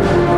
hard.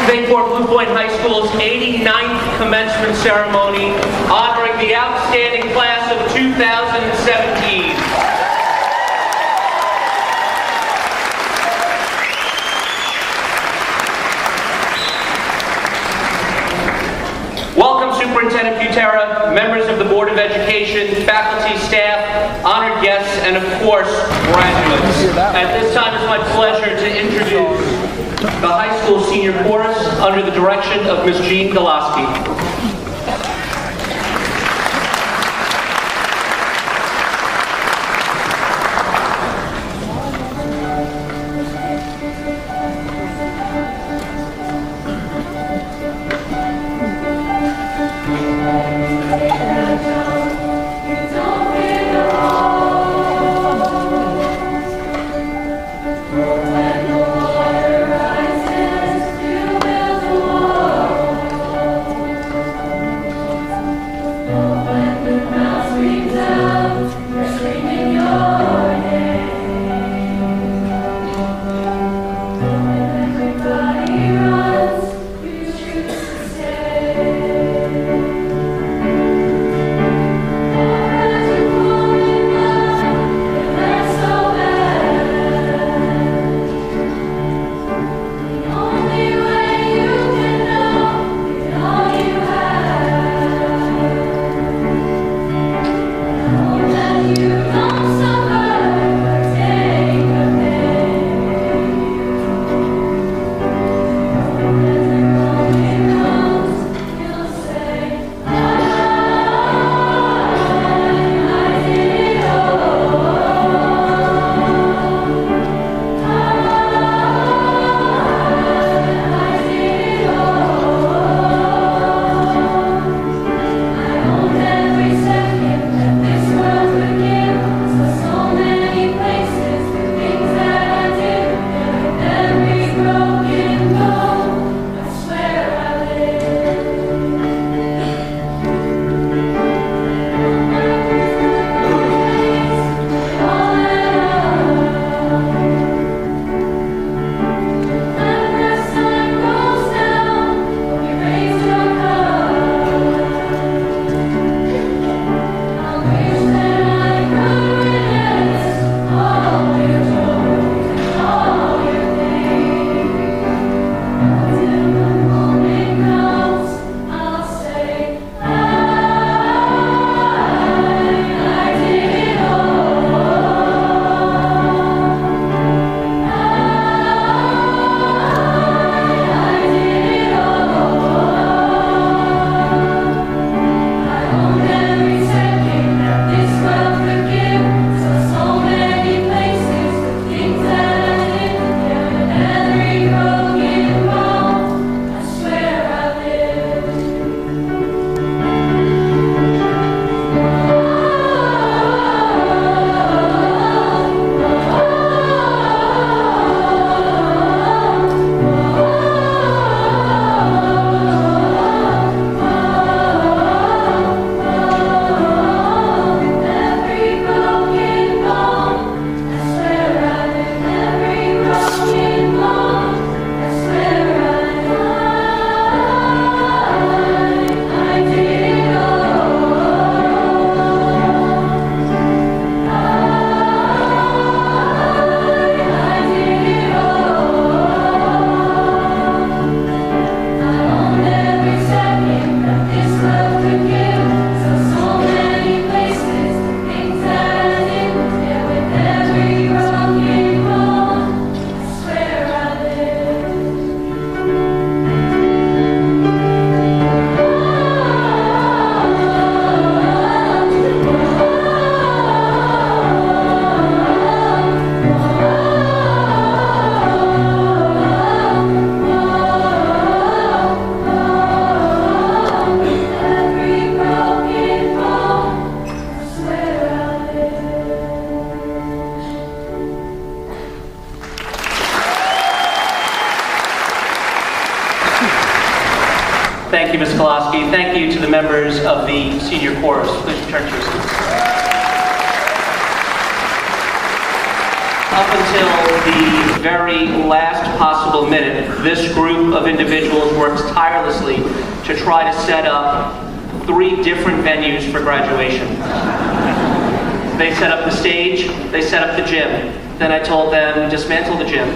Bayport Blue Point High School's 89th commencement ceremony, honoring the outstanding class of 2017. Welcome, Superintendent Butera, members of the Board of Education, faculty, staff, honored guests, and of course, graduates. At this time, it's my pleasure to introduce the high school senior chorus under the direction of Ms. Jean Golaski. Thank you, Ms. Golaski. Thank you to the members of the senior chorus. Please return to your seats. up until the very last possible minute, this group of individuals works tirelessly to try to set up 3 different venues for graduation. They set up the stage, they set up the gym. Then I told them, dismantle the gym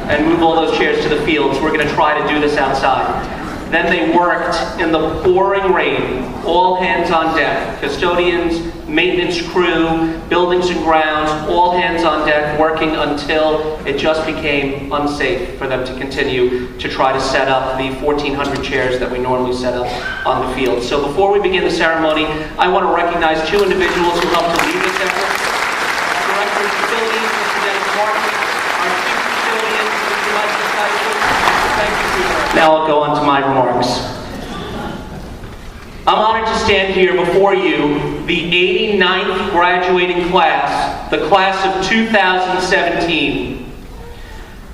and move all those chairs to the fields. We're going to try to do this outside. Then they worked in the pouring rain, all hands on deck. Custodians, maintenance crew, buildings and grounds, all hands on deck, working until it just became unsafe for them to continue to try to set up the 1,400 chairs that we normally set up on the field. So before we begin the ceremony, I want to recognize 2 individuals who helped to lead this effort. Our Director of Facilities, Mr. Dennis Martin, our Chief Custodian, Mr. Michael Tyson. Thank you, Peter. Now I'll go on to my remarks. I'm honored to stand here before you, the 89th graduating class, the class of 2017.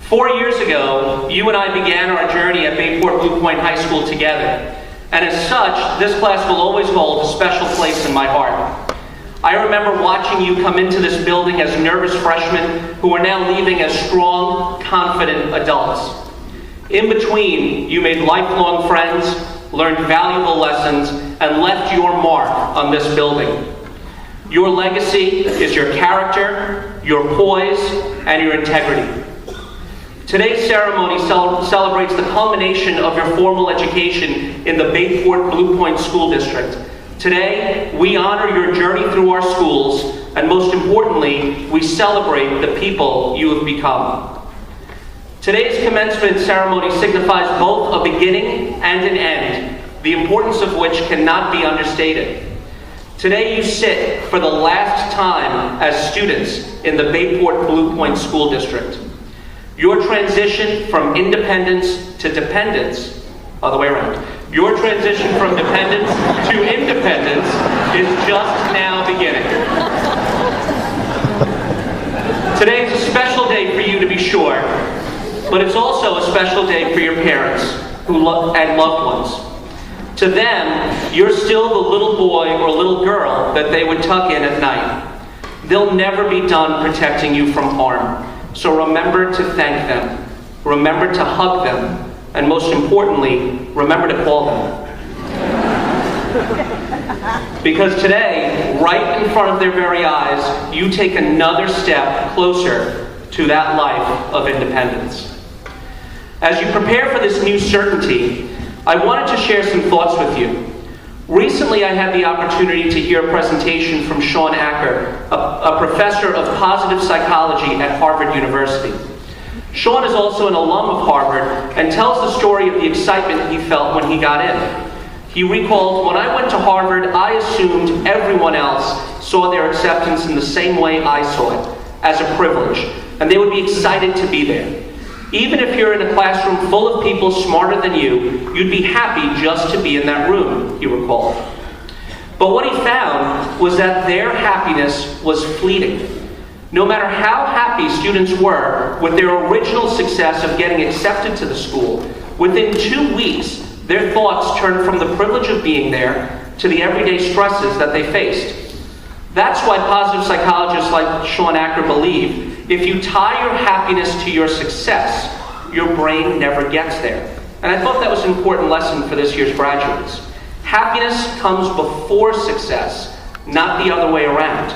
4 years ago, you and I began our journey at Bayport Blue Point High School together. And as such, this class will always hold a special place in my heart. I remember watching you come into this building as nervous freshmen who are now leaving as strong, confident adults. In between, you made lifelong friends, learned valuable lessons, and left your mark on this building. Your legacy is your character, your poise, and your integrity. Today's ceremony celebrates the culmination of your formal education in the Bayport Blue Point School District. Today, we honor your journey through our schools, and most importantly, we celebrate the people you have become. Today's commencement ceremony signifies both a beginning and an end, the importance of which cannot be understated. Today you sit for the last time as students in the Bayport Blue Point School District. Your transition from independence to dependence, other way around, your transition from dependence to independence is just now beginning. Today is a special day for you, to be sure, but it's also a special day for your parents and loved ones. To them, you're still the little boy or little girl that they would tuck in at night. They'll never be done protecting you from harm. So remember to thank them, remember to hug them, and most importantly, remember to call them. Because today, right in front of their very eyes, you take another step closer to that life of independence. As you prepare for this new certainty, I wanted to share some thoughts with you. Recently, I had the opportunity to hear a presentation from Sean Acker, a professor of positive psychology at Harvard University. Sean is also an alum of Harvard and tells the story of the excitement he felt when he got in. He recalled, "When I went to Harvard, I assumed everyone else saw their acceptance in the same way I saw it, as a privilege, and they would be excited to be there. Even if you're in a classroom full of people smarter than you, you'd be happy just to be in that room," he recalled. But what he found was that their happiness was fleeting. No matter how happy students were with their original success of getting accepted to the school, within 2 weeks, their thoughts turned from the privilege of being there to the everyday stresses that they faced. That's why positive psychologists like Sean Acker believe if you tie your happiness to your success, your brain never gets there. And I thought that was an important lesson for this year's graduates. Happiness comes before success, not the other way around.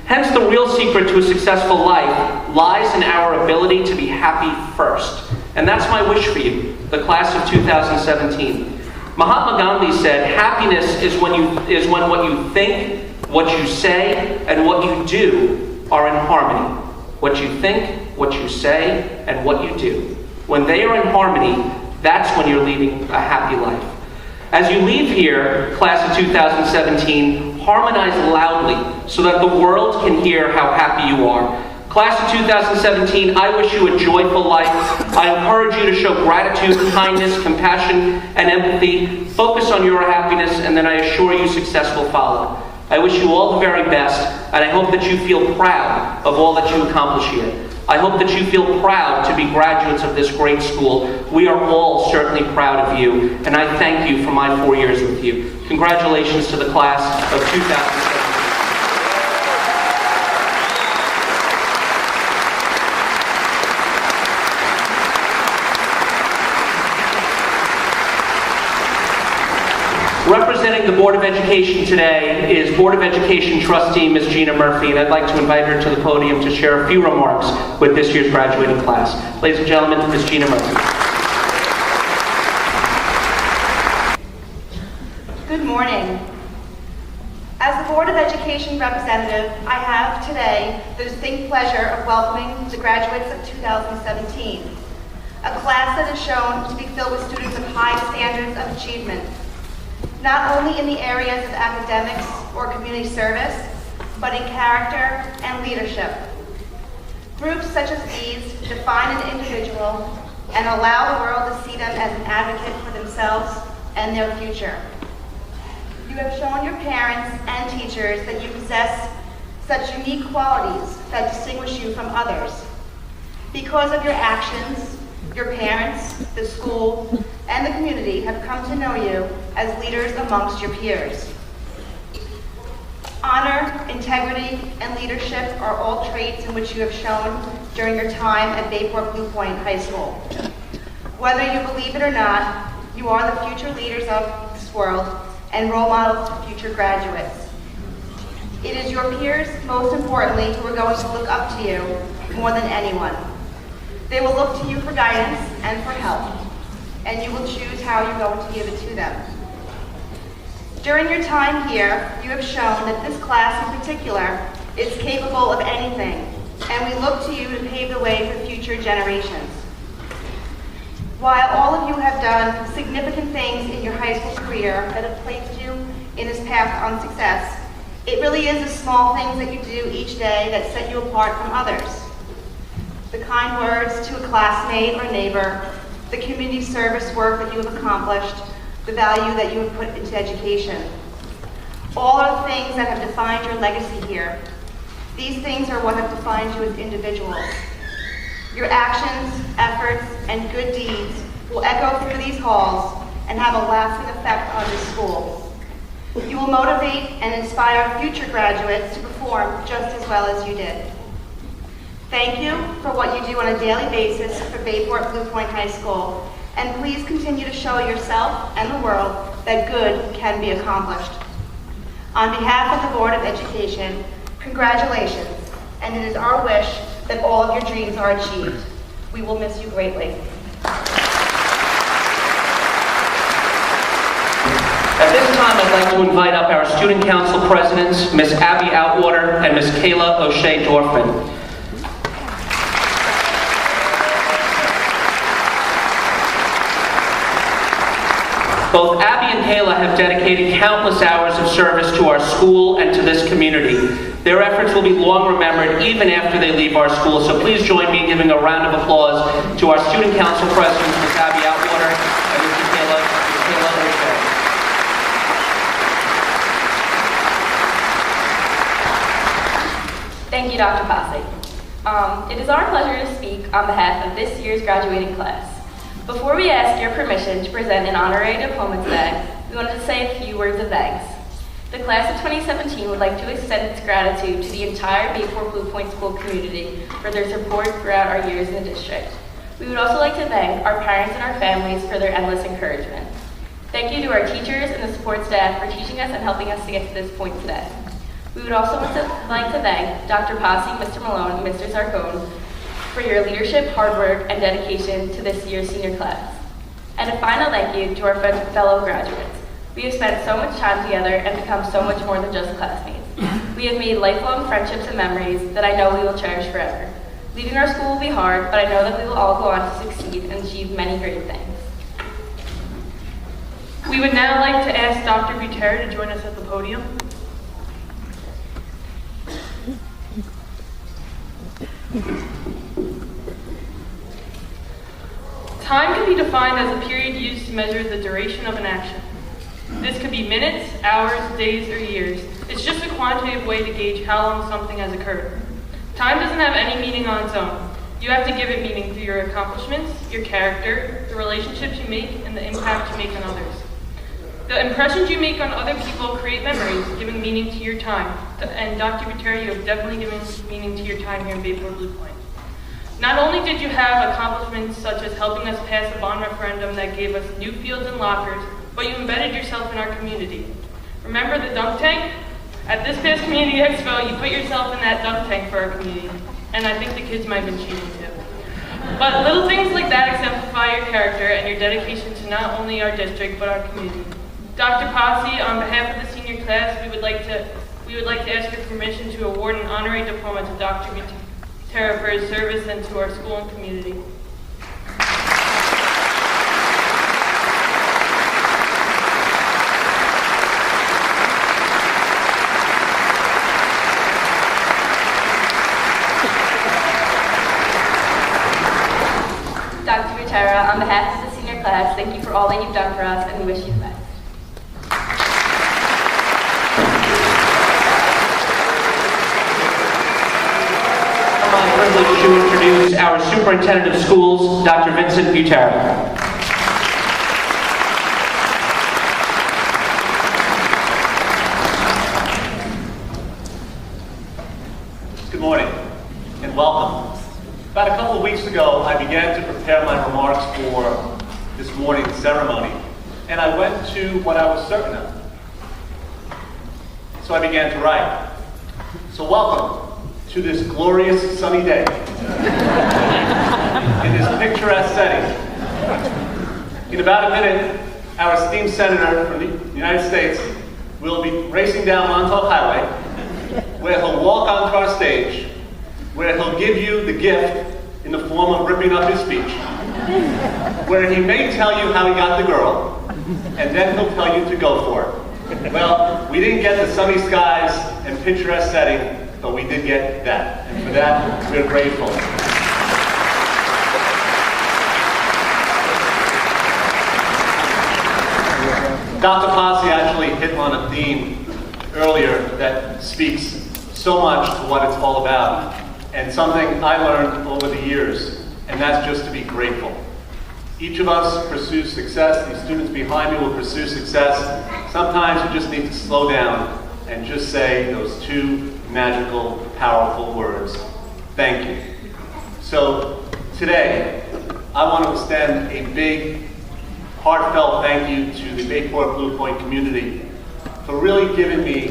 Hence, the real secret to a successful life lies in our ability to be happy first. And that's my wish for you, the class of 2017. Mahatma Gandhi said, happiness is when what you think, what you say, and what you do are in harmony. What you think, what you say, and what you do. When they are in harmony, that's when you're leading a happy life. As you leave here, class of 2017, harmonize loudly so that the world can hear how happy you are. Class of 2017, I wish you a joyful life. I encourage you to show gratitude, kindness, compassion, and empathy. Focus on your happiness, and then I assure you success will follow. I wish you all the very best, and I hope that you feel proud of all that you accomplish here. I hope that you feel proud to be graduates of this great school. We are all certainly proud of you, and I thank you for my 4 years with you. Congratulations to the class of 2017. representing the Board of Education today is Board of Education trustee Ms. Gina Murphy, and I'd like to invite her to the podium to share a few remarks with this year's graduating class. Ladies and gentlemen, Ms. Gina Murphy. Good morning. As the Board of Education representative, I have today the distinct pleasure of welcoming the graduates of 2017, a class that is shown to be filled with students of high standards of achievement, not only in the areas of academics or community service, but in character and leadership. Groups such as these define an individual and allow the world to see them as an advocate for themselves and their future. You have shown your parents and teachers that you possess such unique qualities that distinguish you from others. Because of your actions, your parents, the school, and the community have come to know you as leaders amongst your peers. Honor, integrity, and leadership are all traits in which you have shown during your time at Bayport Blue Point High School. Whether you believe it or not, you are the future leaders of this world and role models for future graduates. It is your peers, most importantly, who are going to look up to you more than anyone. They will look to you for guidance and for help, and you will choose how you're going to give it to them. During your time here, you have shown that this class in particular is capable of anything, and we look to you to pave the way for future generations. While all of you have done significant things in your high school career that have placed you in this path on success, it really is the small things that you do each day that set you apart from others. The kind words to a classmate or neighbor, the community service work that you have accomplished, the value that you have put into education. All are the things that have defined your legacy here. These things are what have defined you as individuals. Your actions, efforts, and good deeds will echo through these halls and have a lasting effect on this school. You will motivate and inspire future graduates to perform just as well as you did. Thank you for what you do on a daily basis for Bayport Blue Point High School, and please continue to show yourself and the world that good can be accomplished. On behalf of the Board of Education, congratulations, and it is our wish that all of your dreams are achieved. We will miss you greatly. At this time, I'd like to invite up our Student Council Presidents, Ms. Abby Outwater and Ms. Kayla O'Shea Dorfman. Both Abby and Kayla have dedicated countless hours of service to our school and to this community. Their efforts will be long remembered even after they leave our school, so please join me in giving a round of applause to our Student Council Presidents, Ms. Abby Outwater and Ms. Kayla O'Shea. Thank you, Dr. Posse. It is our pleasure to speak on behalf of this year's graduating class. Before we ask your permission to present an honorary diploma today, we wanted to say a few words of thanks. The class of 2017 would like to extend its gratitude to the entire Bayport Blue Point School community for their support throughout our years in the district. We would also like to thank our parents and our families for their endless encouragement. Thank you to our teachers and the support staff for teaching us and helping us to get to this point today. We would also like to thank Dr. Posse, Mr. Malone, and Mr. Zarcone for your leadership, hard work, and dedication to this year's senior class. And a final thank you to our fellow graduates. We have spent so much time together and become so much more than just classmates. We have made lifelong friendships and memories that I know we will cherish forever. Leaving our school will be hard, but I know that we will all go on to succeed and achieve many great things. We would now like to ask Dr. Butera to join us at the podium. Time can be defined as a period used to measure the duration of an action. This could be minutes, hours, days, or years. It's just a quantitative way to gauge how long something has occurred. Time doesn't have any meaning on its own. You have to give it meaning through your accomplishments, your character, the relationships you make, and the impact you make on others. The impressions you make on other people create memories, giving meaning to your time. And Dr. Butera, you have definitely given meaning to your time here in Bayport Blue Point. Not only did you have accomplishments such as helping us pass a bond referendum that gave us new fields and lockers, but you embedded yourself in our community. Remember the dunk tank? At this past Community Expo, you put yourself in that dunk tank for our community, and I think the kids might have been cheating too. But little things like that exemplify your character and your dedication to not only our district, but our community. Dr. Posse, on behalf of the senior class, we would like to ask your permission to award an honorary diploma to Dr. Gutierrez for his service and to our school and community. Dr. Gutierrez, on behalf of the senior class, thank you for all that you've done for us, and we wish you the best. My privilege to introduce our Superintendent of Schools, Dr. Vincent Butera. Good morning and welcome. About a couple of weeks ago, I began to prepare my remarks for this morning's ceremony, and I went to what I was certain of. So I began to write. So welcome to this glorious sunny day in this picturesque setting. In about a minute, our esteemed senator from the United States will be racing down Montauk Highway, where he'll walk onto our stage, where he'll give you the gift in the form of ripping up his speech, where he may tell you how he got the girl, and then he'll tell you to go for it. Well, we didn't get the sunny skies and picturesque setting, but we did get that, and for that, we're grateful. Dr. Posse actually hit on a theme earlier that speaks so much to what it's all about, and something I learned over the years, and that's just to be grateful. Each of us pursues success. These students behind me will pursue success. Sometimes you just need to slow down and just say those two magical, powerful words, thank you. So today, I want to extend a big, heartfelt thank you to the Bayport Blue Point community for really giving me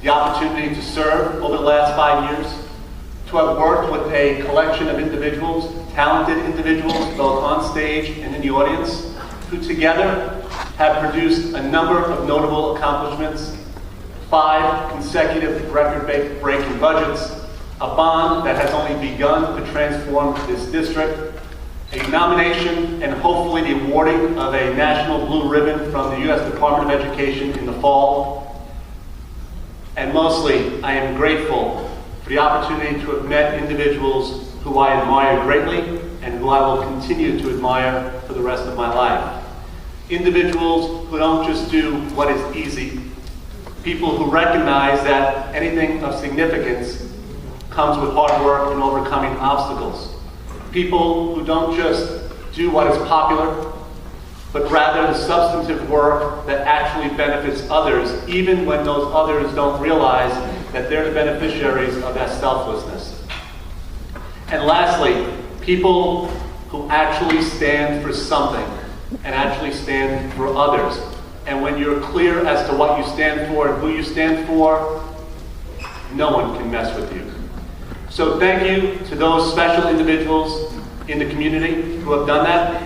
the opportunity to serve over the last 5 years, to have worked with a collection of individuals, talented individuals, both on stage and in the audience, who together have produced a number of notable accomplishments, 5 consecutive record-breaking budgets, a bond that has only begun to transform this district, a nomination and hopefully the awarding of a National Blue Ribbon from the U.S. Department of Education in the fall. And mostly, I am grateful for the opportunity to have met individuals who I admire greatly and who I will continue to admire for the rest of my life. Individuals who don't just do what is easy. People who recognize that anything of significance comes with hard work and overcoming obstacles. People who don't just do what is popular, but rather the substantive work that actually benefits others, even when those others don't realize that they're the beneficiaries of that selflessness. And lastly, people who actually stand for something and actually stand for others. And when you're clear as to what you stand for and who you stand for, no one can mess with you. So thank you to those special individuals in the community who have done that.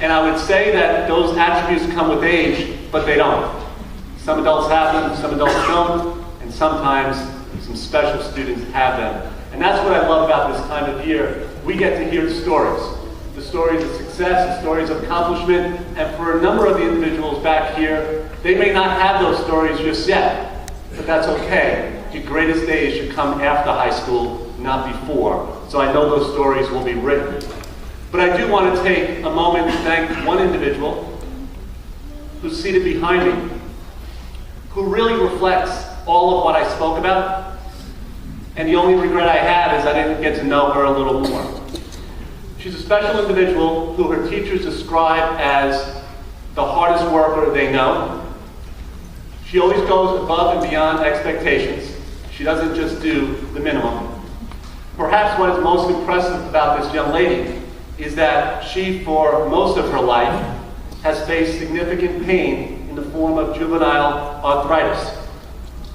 And I would say that those attributes come with age, but they don't. Some adults have them, some adults don't, and sometimes some special students have them. And that's what I love about this time of year. We get to hear the stories of success, the stories of accomplishment, and for a number of the individuals back here, they may not have those stories just yet, but that's okay. Your greatest days should come after high school, not before. So I know those stories will be written. But I do want to take a moment to thank one individual who's seated behind me, who really reflects all of what I spoke about. And the only regret I have is I didn't get to know her a little more. She's a special individual who her teachers describe as the hardest worker they know. She always goes above and beyond expectations. She doesn't just do the minimum. Perhaps what is most impressive about this young lady is that she, for most of her life, has faced significant pain in the form of juvenile arthritis.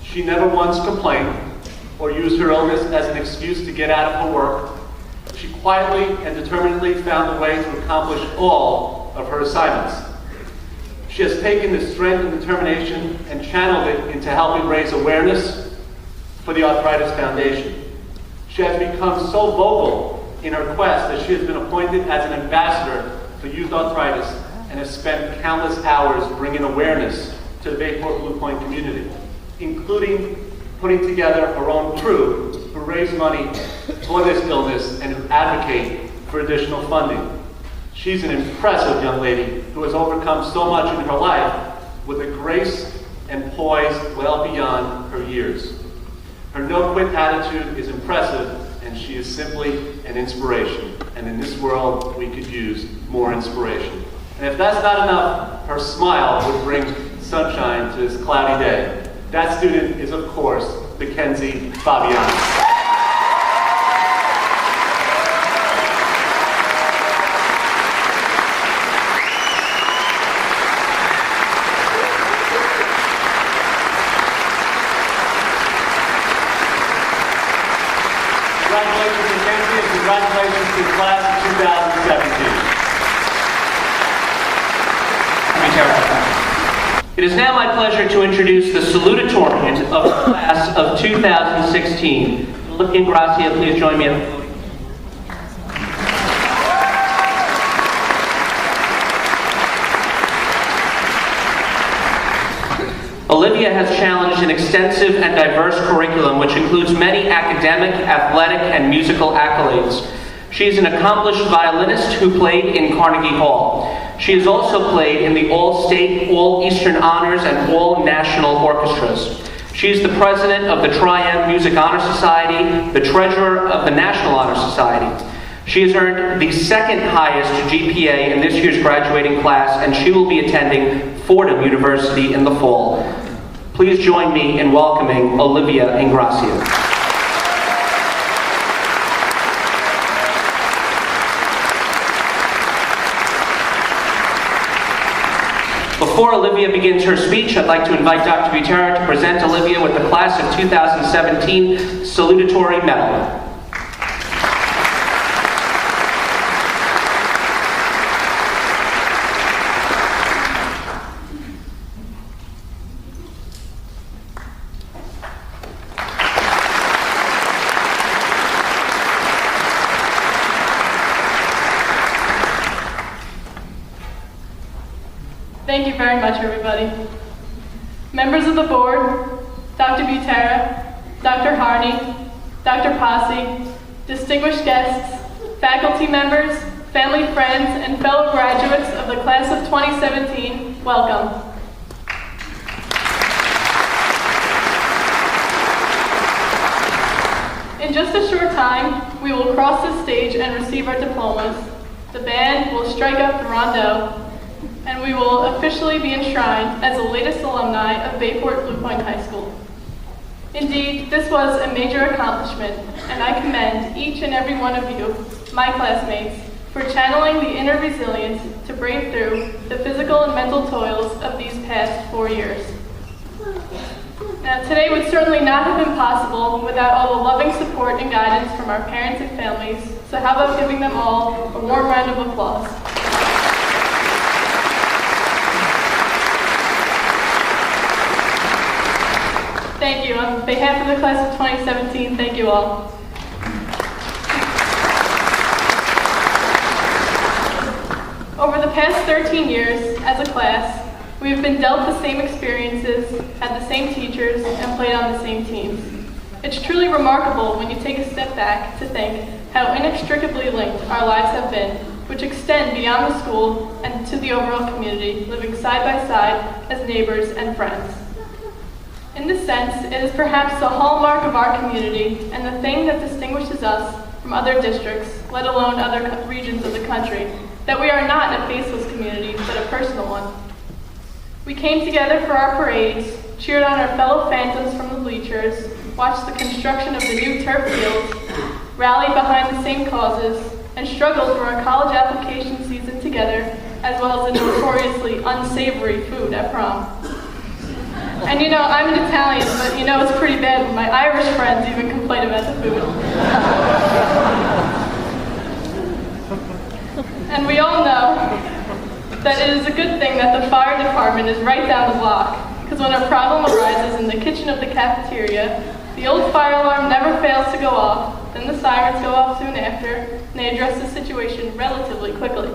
She never once complained or used her illness as an excuse to get out of her work. She quietly and determinedly found a way to accomplish all of her assignments. She has taken this strength and determination and channeled it into helping raise awareness for the Arthritis Foundation. She has become so vocal in her quest that she has been appointed as an ambassador for youth arthritis and has spent countless hours bringing awareness to the Bayport Blue Point community, including putting together her own crew who raise money for this illness and who advocate for additional funding. She's an impressive young lady who has overcome so much in her life with a grace and poise well beyond her years. Her no-quit attitude is impressive, and she is simply an inspiration. And in this world, we could use more inspiration. And if that's not enough, her smile would bring sunshine to this cloudy day. That student is, of course, Mackenzie Fabiani. Congratulations, Mackenzie, and congratulations to the class of 2017. It is now my pleasure to introduce the salutatorian of the class of 2016. Olivia Gracia, please join me at the podium. Olivia has challenged an extensive and diverse curriculum which includes many academic, athletic, and musical accolades. She is an accomplished violinist who played in Carnegie Hall. She has also played in the All-State, All-Eastern Honors, and All-National Orchestras. She is the president of the Triad Music Honor Society, the treasurer of the National Honor Society. She has earned the second highest GPA in this year's graduating class, and she will be attending Fordham University in the fall. Please join me in welcoming Olivia Ingracia. Before Olivia begins her speech, I'd like to invite Dr. Butera to present Olivia with the Class of 2017 Salutatory Medal. Thank you very much, everybody. Members of the board, Dr. Butera, Dr. Harney, Dr. Posse, distinguished guests, faculty members, family, friends, and fellow graduates of the class of 2017, welcome. In just a short time, we will cross the stage and receive our diplomas. The band will strike up the rondo, and we will officially be enshrined as the latest alumni of Bayport Blue Point High School. Indeed, this was a major accomplishment, and I commend each and every one of you, my classmates, for channeling the inner resilience to brave through the physical and mental toils of these past 4 years. Now, today would certainly not have been possible without all the loving support and guidance from our parents and families, so how about giving them all a warm round of applause. Thank you. On behalf of the class of 2017, thank you all. Over the past 13 years, as a class, we have been dealt the same experiences, had the same teachers, and played on the same teams. It's truly remarkable when you take a step back to think how inextricably linked our lives have been, which extend beyond the school and to the overall community, living side by side as neighbors and friends. In this sense, it is perhaps the hallmark of our community and the thing that distinguishes us from other districts, let alone other regions of the country, that we are not a faceless community, but a personal one. We came together for our parades, cheered on our fellow phantoms from the bleachers, watched the construction of the new turf fields, rallied behind the same causes, and struggled through our college application season together as well as the notoriously unsavory food at prom. And you know, I'm an Italian, but you know it's pretty bad when my Irish friends even complain about the food. And we all know that it is a good thing that the fire department is right down the block, because when a problem arises in the kitchen of the cafeteria, the old fire alarm never fails to go off, then the sirens go off soon after, and they address the situation relatively quickly.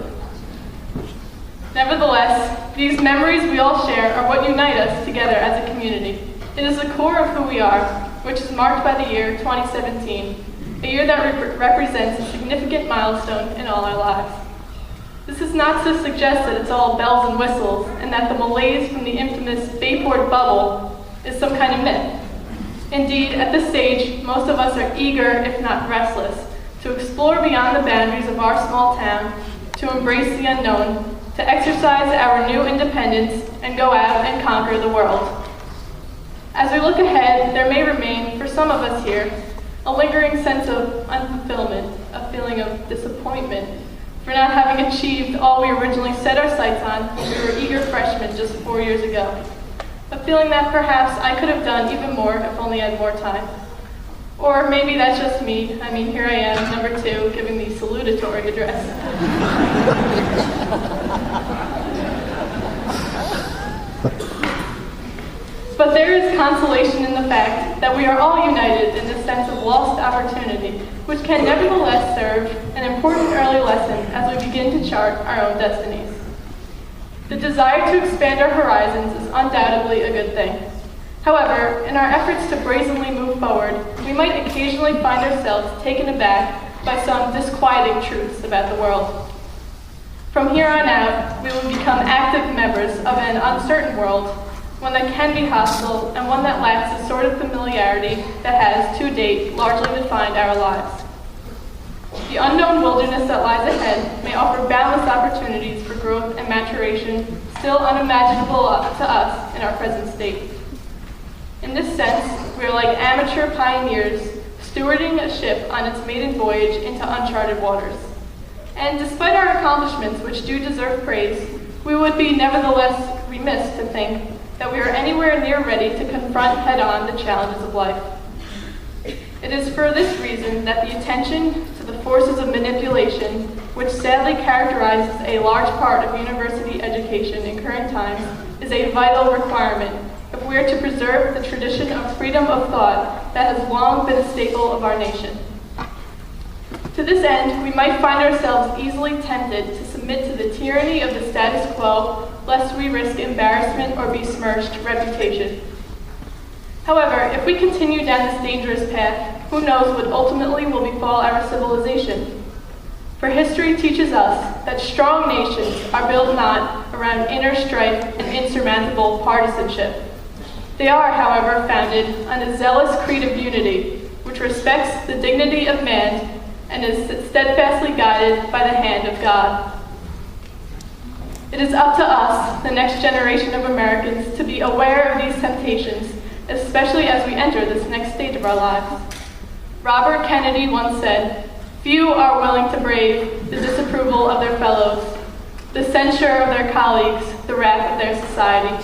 Nevertheless, these memories we all share are what unite us together as a community. It is the core of who we are, which is marked by the year 2017, a year that represents a significant milestone in all our lives. This is not to suggest that it's all bells and whistles, and that the malaise from the infamous Bayport bubble is some kind of myth. Indeed, at this stage, most of us are eager, if not restless, to explore beyond the boundaries of our small town, to embrace the unknown, to exercise our new independence, and go out and conquer the world. As we look ahead, there may remain, for some of us here, a lingering sense of unfulfillment, a feeling of disappointment for not having achieved all we originally set our sights on when we were eager freshmen just 4 years ago. A feeling that perhaps I could have done even more if only I had more time. Or maybe that's just me. I mean, here I am, number 2, giving the salutatory address. But there is consolation in the fact that we are all united in this sense of lost opportunity, which can nevertheless serve an important early lesson as we begin to chart our own destinies. The desire to expand our horizons is undoubtedly a good thing. However, in our efforts to brazenly move forward, we might occasionally find ourselves taken aback by some disquieting truths about the world. From here on out, we will become active members of an uncertain world, one that can be hostile and one that lacks the sort of familiarity that has, to date, largely defined our lives. The unknown wilderness that lies ahead may offer boundless opportunities for growth and maturation still unimaginable to us in our present state. In this sense, we are like amateur pioneers stewarding a ship on its maiden voyage into uncharted waters. And despite our accomplishments, which do deserve praise, we would be nevertheless remiss to think that we are anywhere near ready to confront head-on the challenges of life. It is for this reason that the attention to the forces of manipulation, which sadly characterizes a large part of university education in current times, is a vital requirement if we are to preserve the tradition of freedom of thought that has long been a staple of our nation. To this end, we might find ourselves easily tempted to submit to the tyranny of the status quo, lest we risk embarrassment or besmirched reputation. However, if we continue down this dangerous path, who knows what ultimately will befall our civilization? For history teaches us that strong nations are built not around inner strife and insurmountable partisanship. They are, however, founded on a zealous creed of unity, which respects the dignity of man and is steadfastly guided by the hand of God. It is up to us, the next generation of Americans, to be aware of these temptations, especially as we enter this next stage of our lives. Robert Kennedy once said, "Few are willing to brave the disapproval of their fellows, the censure of their colleagues, the wrath of their society.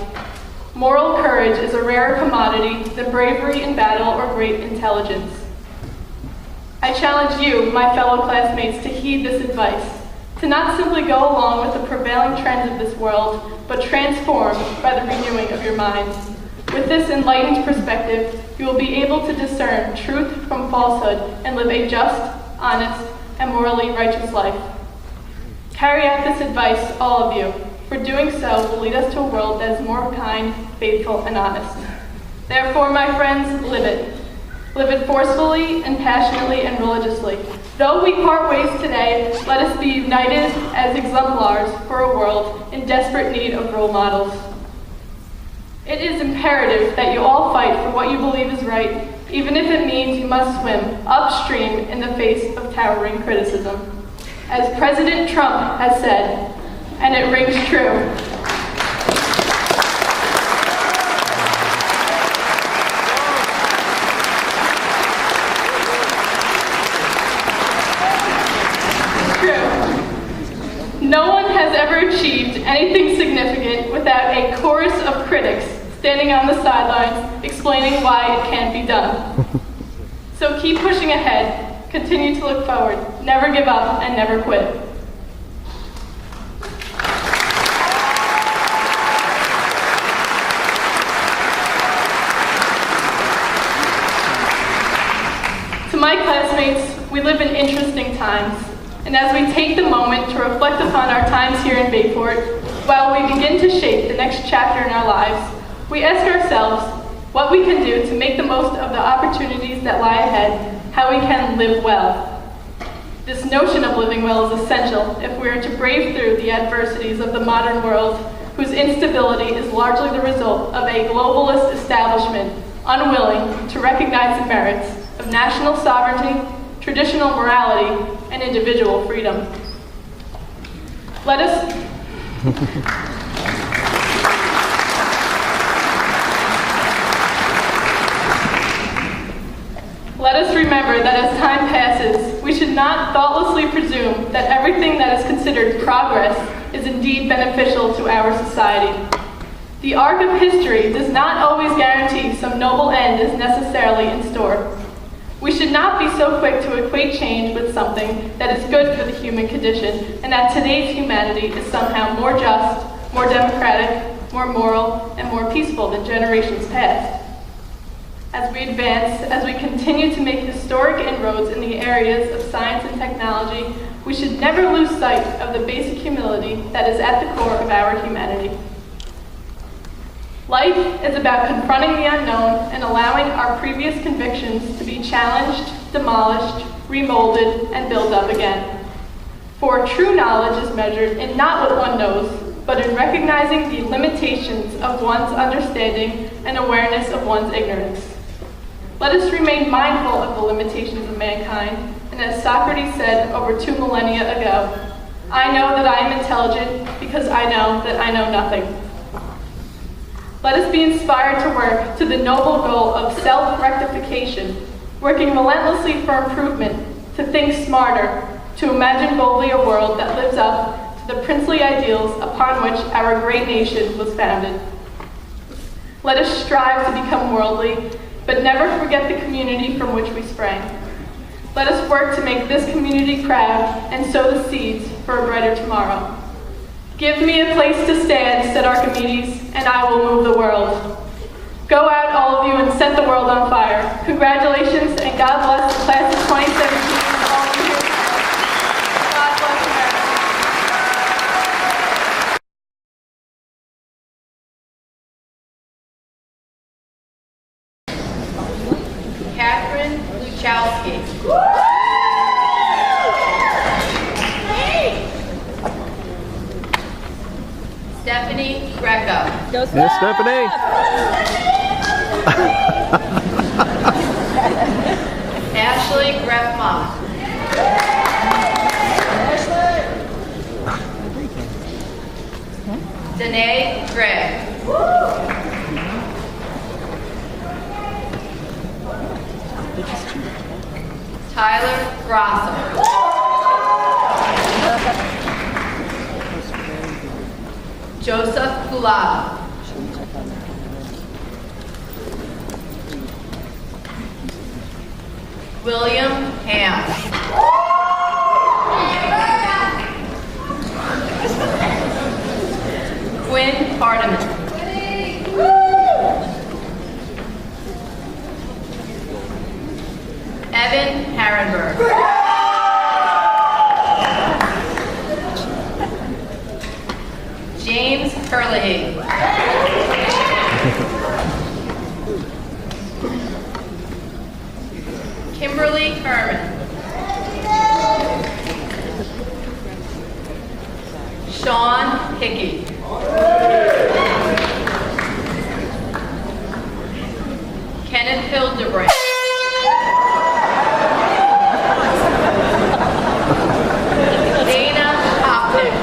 Moral courage is a rarer commodity than bravery in battle or great intelligence." I challenge you, my fellow classmates, to heed this advice, to not simply go along with the prevailing trends of this world, but transformed by the renewing of your mind. With this enlightened perspective, you will be able to discern truth from falsehood and live a just, honest, and morally righteous life. Carry out this advice, all of you, for doing so will lead us to a world that is more kind, faithful, and honest. Therefore, my friends, live it. Live it forcefully and passionately and religiously. Though we part ways today, let us be united as exemplars for a world in desperate need of role models. It is imperative that you all fight for what you believe is right, even if it means you must swim upstream in the face of towering criticism. As President Trump has said, and it rings true, No one has ever achieved anything significant without a chorus of critics standing on the sidelines explaining why it can't be done. So keep pushing ahead, continue to look forward, never give up, and never quit. To my classmates, we live in interesting times, and as we take the moment to reflect upon our times here in Bayport, while we begin to shape the next chapter in our lives, we ask ourselves what we can do to make the most of the opportunities that lie ahead, how we can live well. This notion of living well is essential if we are to brave through the adversities of the modern world, whose instability is largely the result of a globalist establishment unwilling to recognize the merits of national sovereignty, traditional morality, and individual freedom. Let us remember that as time passes, we should not thoughtlessly presume that everything that is considered progress is indeed beneficial to our society. The arc of history does not always guarantee some noble end is necessarily in store. We should not be so quick to equate change with something that is good for the human condition, and that today's humanity is somehow more just, more democratic, more moral, and more peaceful than generations past. As we advance, as we continue to make historic inroads in the areas of science and technology, we should never lose sight of the basic humility that is at the core of our humanity. Life is about confronting the unknown and allowing our previous convictions to be challenged, demolished, remolded, and built up again. For true knowledge is measured in not what one knows, but in recognizing the limitations of one's understanding and awareness of one's ignorance. Let us remain mindful of the limitations of mankind, and as Socrates said over 2 millennia ago, I know that I am intelligent because I know that I know nothing. Let us be inspired to work to the noble goal of self-rectification, working relentlessly for improvement, to think smarter, to imagine boldly a world that lives up to the princely ideals upon which our great nation was founded. Let us strive to become worldly, but never forget the community from which we sprang. Let us work to make this community proud and sow the seeds for a brighter tomorrow. Give me a place to stand, said Archimedes, and I will move the world. Go out, all of you, and set the world on fire. Congratulations, and God bless the class of 2017. All of you. God bless America. Catherine Luchowski. Stephanie Greco. Yes, Stephanie. Ashley Grefma. Danae Gregg. Tyler Grosso. Joseph Kulava. William Ham. Quinn Hardiman. Evan Harrenberg. James Herlihy. Kimberly Herman. Sean Hickey. Kenneth Hildebrand. Dana Hopnick.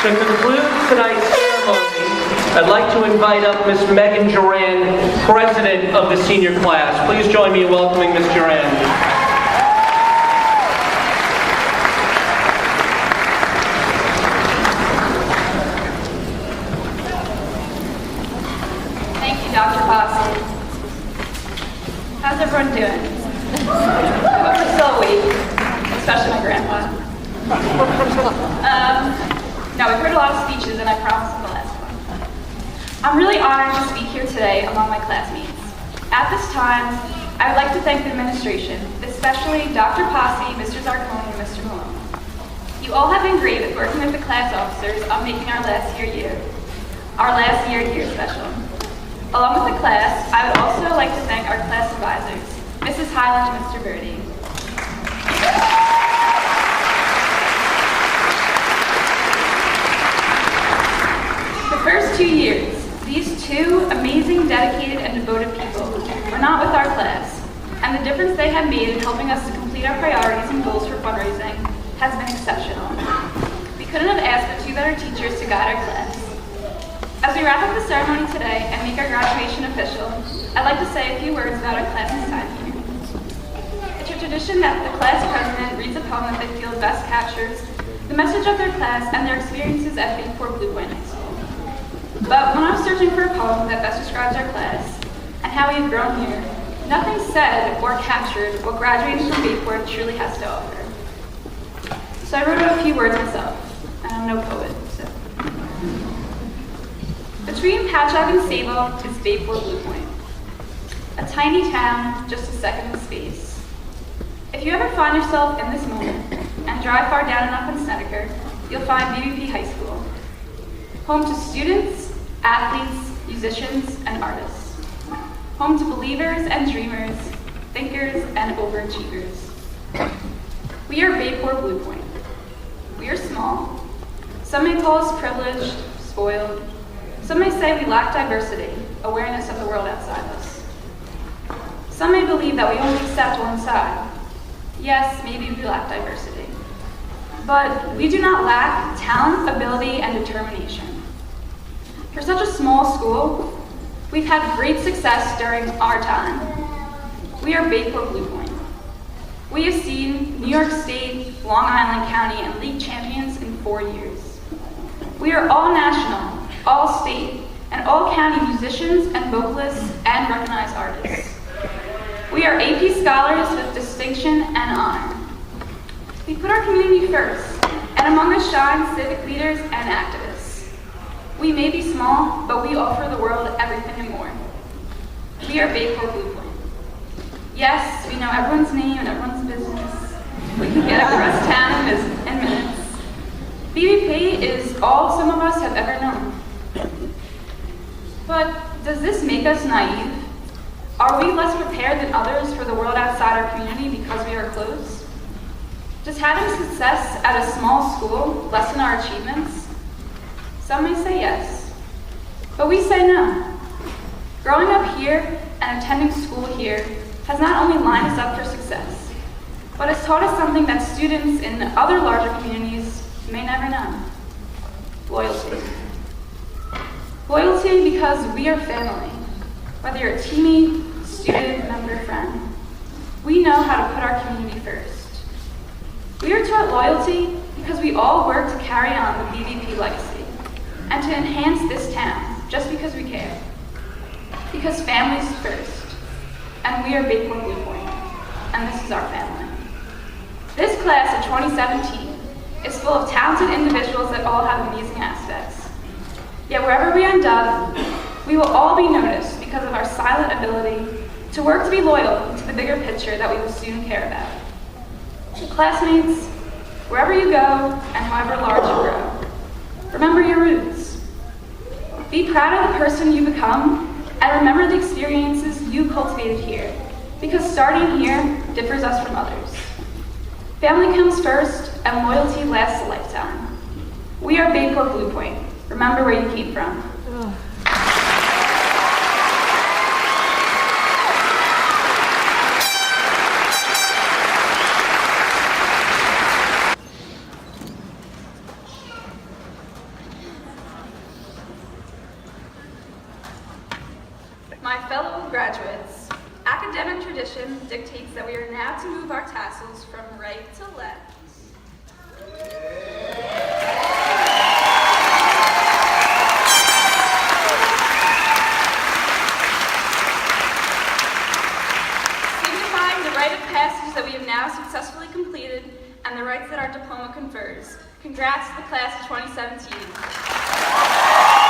To conclude tonight's ceremony, I'd like to invite up Ms. Megan Duran, President of the senior class. Please join me in welcoming Ms. Duran. Thank you, Dr. Posse. How's everyone doing? I hope you're still awake, especially my grandpa. Now, we've heard a lot of speeches, and I promised in the last one. I'm really honored to speak here today among my classmates. At this time, I would like to thank the administration, especially Dr. Posse, Mr. Zarcone, and Mr. Malone. You all have been great with working with the class officers on making our last year special. Along with the class, I would also like to thank our class advisors, Mrs. Highland and Mr. Birdie. The first 2 years, these two amazing, dedicated, and devoted people were not with our class, and the difference they have made in helping us to complete our priorities and goals for fundraising has been exceptional. We couldn't have asked for two better teachers to guide our class. As we wrap up the ceremony today and make our graduation official, I'd like to say a few words about our class's time here. It's a tradition that the class president reads a poem that they feel best captures the message of their class and their experiences at Bayport Blue Point High School. But when I was searching for a poem that best describes our class and how we have grown here, nothing said or captured what graduating from Bayport truly has to offer. So I wrote out a few words myself, and I'm no poet, so. Between Patchogue and Sable is Bayport Blue Point, a tiny town, just a second in space. If you ever find yourself in this moment and drive far down enough in Snedeker, you'll find BBP High School, home to students, athletes, musicians, and artists, home to believers and dreamers, thinkers and overachievers. We are Bayport Blue Point. We are small. Some may call us privileged, spoiled. Some may say we lack diversity, awareness of the world outside us. Some may believe that we only accept one side. Yes, maybe we lack diversity. But we do not lack talent, ability, and determination. For such a small school, we've had great success during our time. We are Bayport Blue Point. We have seen New York State, Long Island County, and league champions in 4 years. We are all national, all state, and all county musicians and vocalists and recognized artists. We are AP scholars with distinction and honor. We put our community first, and among us shine civic leaders and activists. We may be small, but we offer the world everything and more. We are Bayport Blue Point. Yes, we know everyone's name and everyone's business. We can get across town in minutes. BBP is all some of us have ever known. But does this make us naive? Are we less prepared than others for the world outside our community because we are closed? Does having success at a small school lessen our achievements? Some may say yes, but we say no. Growing up here and attending school here has not only lined us up for success, but has taught us something that students in other larger communities may never know: loyalty. Loyalty because we are family. Whether you're a teammate, student, member, friend, we know how to put our community first. We are taught loyalty because we all work to carry on the BBP legacy and to enhance this town just because we care. Because family's first, and we are Bayport Blue Point, and this is our family. This class of 2017 is full of talented individuals that all have amazing aspects. Yet wherever we end up, we will all be noticed because of our silent ability to work to be loyal to the bigger picture that we will soon care about. Classmates, wherever you go and however large you grow, remember your roots. Be proud of the person you become and remember the experiences you cultivated here, because starting here differs us from others. Family comes first and loyalty lasts a lifetime. We are Bayport Blue Point. Remember where you came from. academic tradition dictates that we are now to move our tassels from right to left. Signifying the rite of passage that we have now successfully completed and the rights that our diploma confers. Congrats to the class of 2017.